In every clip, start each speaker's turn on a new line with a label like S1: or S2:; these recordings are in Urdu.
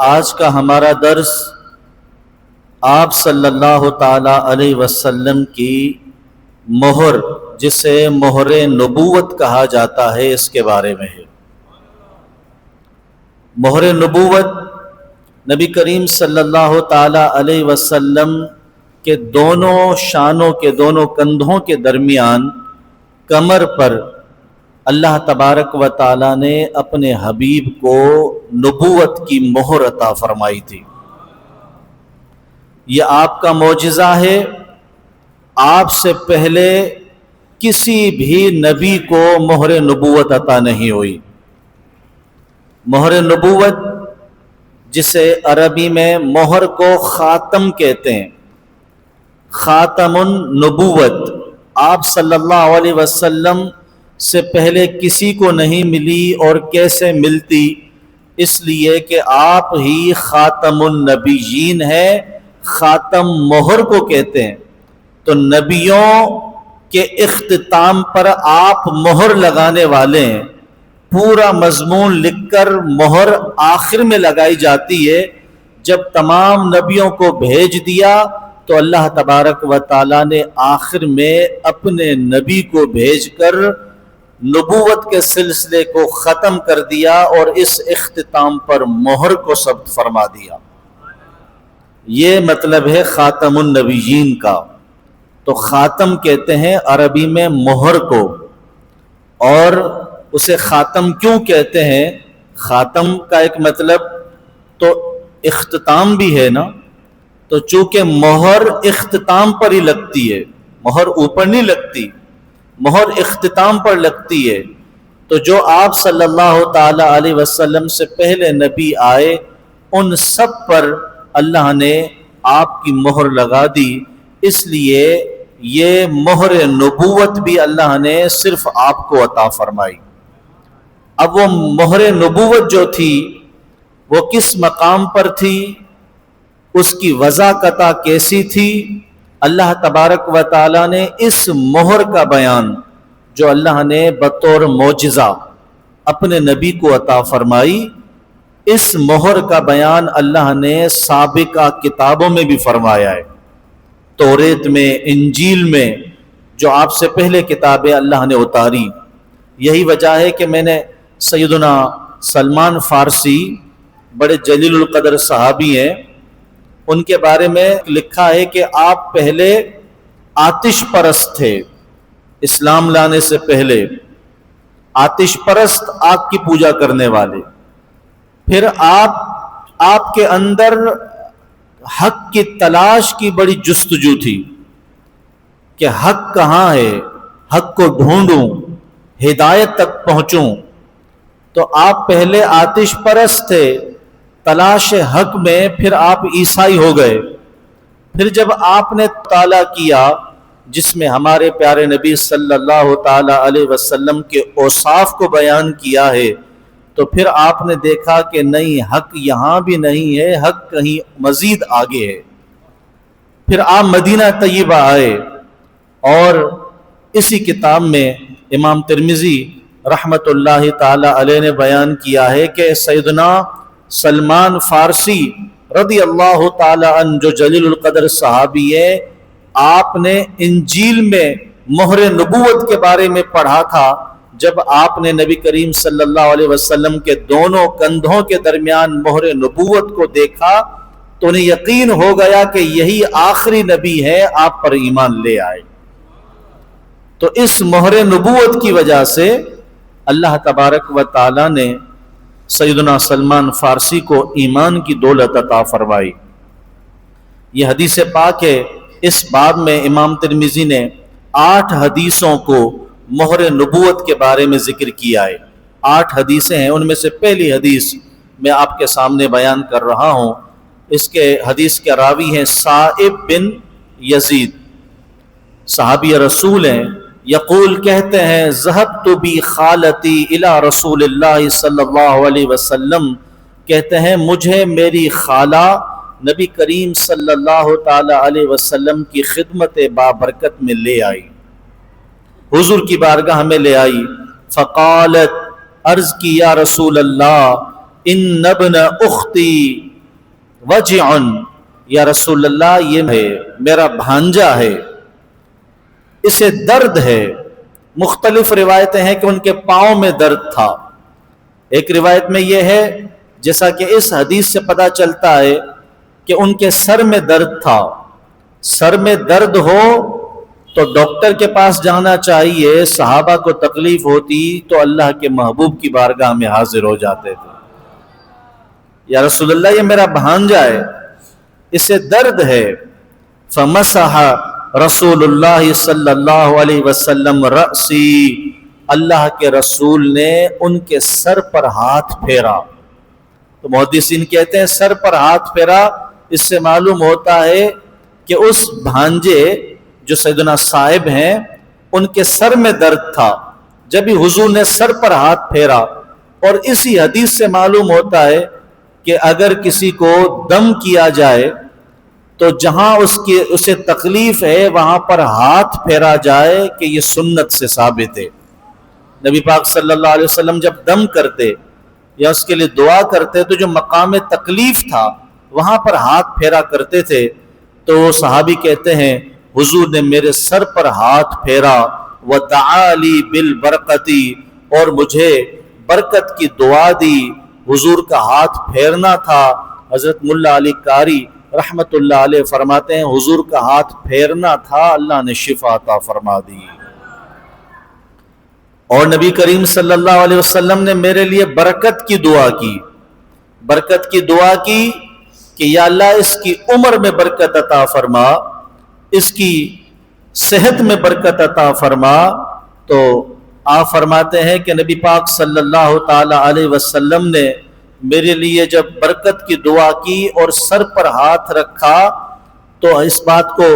S1: آج کا ہمارا درس آپ صلی اللہ تعالی علیہ وسلم کی مہر، جسے مہر نبوت کہا جاتا ہے، اس کے بارے میں ہے۔ مہر نبوت نبی کریم صلی اللہ تعالی علیہ وسلم کے دونوں شانوں کے دونوں کندھوں کے درمیان کمر پر اللہ تبارک و تعالی نے اپنے حبیب کو نبوت کی مہر عطا فرمائی تھی۔ یہ آپ کا معجزہ ہے۔ آپ سے پہلے کسی بھی نبی کو مہر نبوت عطا نہیں ہوئی۔ مہر نبوت، جسے عربی میں مہر کو خاتم کہتے ہیں، خاتم النبوت، آپ صلی اللہ علیہ وسلم سے پہلے کسی کو نہیں ملی، اور کیسے ملتی؟ اس لیے کہ آپ ہی خاتم النبیین ہیں، خاتم مہر کو کہتے ہیں۔ تو نبیوں کے اختتام پر آپ مہر لگانے والے ہیں۔ پورا مضمون لکھ کر مہر آخر میں لگائی جاتی ہے۔ جب تمام نبیوں کو بھیج دیا تو اللہ تبارک و تعالیٰ نے آخر میں اپنے نبی کو بھیج کر نبوت کے سلسلے کو ختم کر دیا، اور اس اختتام پر مہر کو ثبت فرما دیا۔ یہ مطلب ہے خاتم النبیین کا۔ تو خاتم کہتے ہیں عربی میں مہر کو۔ اور اسے خاتم کیوں کہتے ہیں؟ خاتم کا ایک مطلب تو اختتام بھی ہے نا، تو چونکہ مہر اختتام پر ہی لگتی ہے، مہر اوپر نہیں لگتی، مہر اختتام پر لگتی ہے۔ تو جو آپ صلی اللہ تعالی علیہ وسلم سے پہلے نبی آئے، ان سب پر اللہ نے آپ کی مہر لگا دی۔ اس لیے یہ مہر نبوت بھی اللہ نے صرف آپ کو عطا فرمائی۔ اب وہ مہر نبوت جو تھی وہ کس مقام پر تھی، اس کی وضاحت کیسی تھی؟ اللہ تبارک و تعالیٰ نے اس مہر کا بیان، جو اللہ نے بطور معجزہ اپنے نبی کو عطا فرمائی، اس مہر کا بیان اللہ نے سابقہ کتابوں میں بھی فرمایا ہے۔ توریت میں، انجیل میں، جو آپ سے پہلے کتابیں اللہ نے اتاری۔ یہی وجہ ہے کہ میں نے سیدنا سلمان فارسی، بڑے جلیل القدر صحابی ہیں، ان کے بارے میں لکھا ہے کہ آپ پہلے آتش پرست تھے۔ اسلام لانے سے پہلے آتش پرست، آگ کی پوجا کرنے والے۔ پھر آپ کے اندر حق کی تلاش کی بڑی جستجو تھی کہ حق کہاں ہے، حق کو ڈھونڈوں، ہدایت تک پہنچوں۔ تو آپ پہلے آتش پرست تھے تلاش حق میں، پھر آپ عیسائی ہو گئے۔ پھر جب آپ نے مطالعہ کیا جس میں ہمارے پیارے نبی صلی اللہ تعالی علیہ وسلم کے اوصاف کو بیان کیا ہے، تو پھر آپ نے دیکھا کہ نہیں، حق یہاں بھی نہیں ہے، حق کہیں مزید آگے ہے۔ پھر آپ مدینہ طیبہ آئے، اور اسی کتاب میں امام ترمذی رحمت اللہ تعالی علیہ نے بیان کیا ہے کہ سیدنا سلمان فارسی رضی اللہ تعالی عنہ، جو جلیل القدر صحابی ہے، آپ نے انجیل میں مہر نبوت کے بارے میں پڑھا تھا۔ جب آپ نے نبی کریم صلی اللہ علیہ وسلم کے دونوں کندھوں کے درمیان مہر نبوت کو دیکھا تو انہیں یقین ہو گیا کہ یہی آخری نبی ہے، آپ پر ایمان لے آئے۔ تو اس مہر نبوت کی وجہ سے اللہ تبارک و تعالی نے سیدنا سلمان فارسی کو ایمان کی دولت عطا فرمائی۔ یہ حدیث پاک ہے۔ اس باب میں امام ترمذی نے 8 حدیثوں کو مہر نبوت کے بارے میں ذکر کیا ہے۔ 8 حدیثیں ہیں، ان میں سے پہلی حدیث میں آپ کے سامنے بیان کر رہا ہوں۔ اس کے حدیث کے راوی ہیں صائب بن یزید، صحابی رسول ہیں۔ یقول، کہتے ہیں، ذہبت بی خالتی الی رسول اللہ صلی اللہ علیہ وسلم، کہتے ہیں مجھے میری خالہ نبی کریم صلی اللہ تعالی علیہ وسلم کی خدمت بابرکت میں لے آئی، حضور کی بارگاہ میں لے آئی۔ فقالت، عرض کی، یا رسول اللہ، ان ابن اختی وجع، یا رسول اللہ یہ ہے میرا بھانجا ہے، اسے درد ہے۔ مختلف روایتیں ہیں کہ ان کے پاؤں میں درد تھا۔ ایک روایت میں یہ ہے، جیسا کہ اس حدیث سے پتہ چلتا ہے کہ ان کے سر میں درد تھا۔ سر میں درد ہو تو ڈاکٹر کے پاس جانا چاہیے، صحابہ کو تکلیف ہوتی تو اللہ کے محبوب کی بارگاہ میں حاضر ہو جاتے تھے۔ یا رسول اللہ یہ میرا بھانجا ہے، اسے درد ہے۔ فمسح رسول اللہ صلی اللہ علیہ وسلم رأسی، اللہ کے رسول نے ان کے سر پر ہاتھ پھیرا۔ تو محدثین کہتے ہیں سر پر ہاتھ پھیرا، اس سے معلوم ہوتا ہے کہ اس بھانجے جو سیدنا صاحب ہیں ان کے سر میں درد تھا، جب ہی حضور نے سر پر ہاتھ پھیرا۔ اور اسی حدیث سے معلوم ہوتا ہے کہ اگر کسی کو دم کیا جائے تو جہاں اسے تکلیف ہے وہاں پر ہاتھ پھیرا جائے کہ یہ سنت سے ثابت ہے۔ نبی پاک صلی اللہ علیہ وسلم جب دم کرتے یا اس کے لیے دعا کرتے تو جو مقام تکلیف تھا وہاں پر ہاتھ پھیرا کرتے تھے۔ تو وہ صحابی کہتے ہیں حضور نے میرے سر پر ہاتھ پھیرا، وَدَعَا لِي بِالْبَرْقَةِ، اور مجھے برکت کی دعا دی۔ حضور کا ہاتھ پھیرنا تھا۔ حضرت ملا علی قاری رحمت اللہ علیہ فرماتے ہیں حضور کا ہاتھ پھیرنا تھا، اللہ نے شفا عطا فرما دی۔ اور نبی کریم صلی اللہ علیہ وسلم نے میرے لیے برکت کی دعا کی، برکت کی دعا کی کہ یا اللہ اس کی عمر میں برکت عطا فرما، اس کی صحت میں برکت عطا فرما۔ تو آپ فرماتے ہیں کہ نبی پاک صلی اللہ تعالی علیہ وسلم نے میرے لیے جب برکت کی دعا کی اور سر پر ہاتھ رکھا تو اس بات کو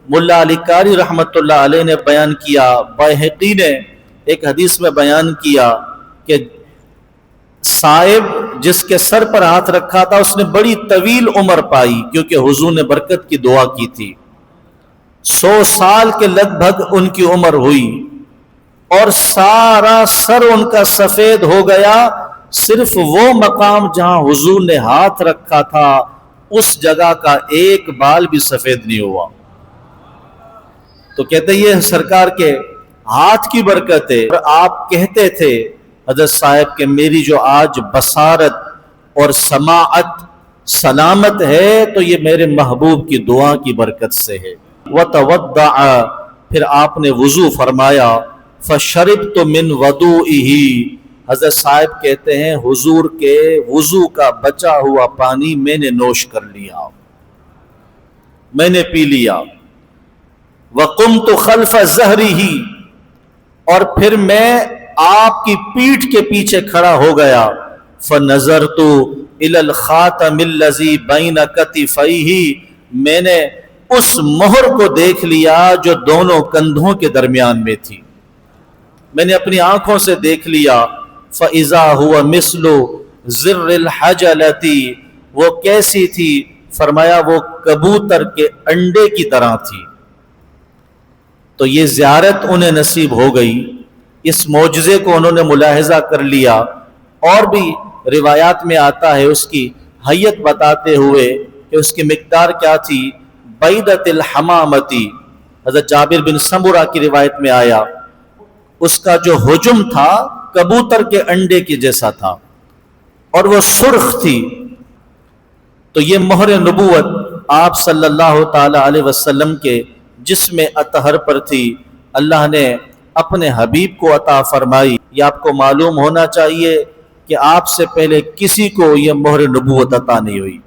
S1: ملا علی قاری رحمت اللہ علیہ نے بیان کیا۔ بیہقی نے ایک حدیث میں بیان کیا کہ صاحب جس کے سر پر ہاتھ رکھا تھا اس نے بڑی طویل عمر پائی، کیونکہ حضور نے برکت کی دعا کی تھی۔ 100 سال کے لگ بھگ ان کی عمر ہوئی اور سارا سر ان کا سفید ہو گیا، صرف وہ مقام جہاں حضور نے ہاتھ رکھا تھا اس جگہ کا ایک بال بھی سفید نہیں ہوا۔ تو کہتے یہ سرکار کے ہاتھ کی برکت ہے۔ اور آپ کہتے تھے حضرت صاحب کہ میری جو آج بصارت اور سماعت سلامت ہے تو یہ میرے محبوب کی دعا کی برکت سے ہے۔ وَتَوَضَّعَ، پھر آپ نے وضو فرمایا۔ فَشَرِبْتُ مِنْ وَضُوئِهِ، حضرت صاحب کہتے ہیں حضور کے وضو کا بچا ہوا پانی میں نے نوش کر لیا، میں نے پی لیا۔ وَقُمْتُ خَلْفَ ظَهْرِهِ، اور پھر میں آپ کی پیٹھ کے پیچھے کھڑا ہو گیا۔ فَنَظَرْتُ إِلَى الْخَاتَمِ الَّذِي بَيْنَ كَتِفَيْهِ، میں نے اس مہر کو دیکھ لیا جو دونوں کندھوں کے درمیان میں تھی، میں نے اپنی آنکھوں سے دیکھ لیا۔ فَإِذَا هُوَ مِثْلُ زِرِّ الْحَجَلَةِ، وہ کیسی تھی؟ فرمایا وہ کبوتر کے انڈے کی طرح تھی۔ تو یہ زیارت انہیں نصیب ہو گئی، اس معجزے کو انہوں نے ملاحظہ کر لیا۔ اور بھی روایات میں آتا ہے اس کی حیت بتاتے ہوئے کہ اس کی مقدار کیا تھی۔ بیدت الحمامتی، حضرت جابر بن سمرہ کی روایت میں آیا اس کا جو حجم تھا کبوتر کے انڈے کی جیسا تھا اور وہ سرخ تھی۔ تو یہ مہر نبوت آپ صلی اللہ تعالی علیہ وسلم کے جسم اطہر پر تھی، اللہ نے اپنے حبیب کو عطا فرمائی۔ یہ آپ کو معلوم ہونا چاہیے کہ آپ سے پہلے کسی کو یہ مہر نبوت عطا نہیں ہوئی۔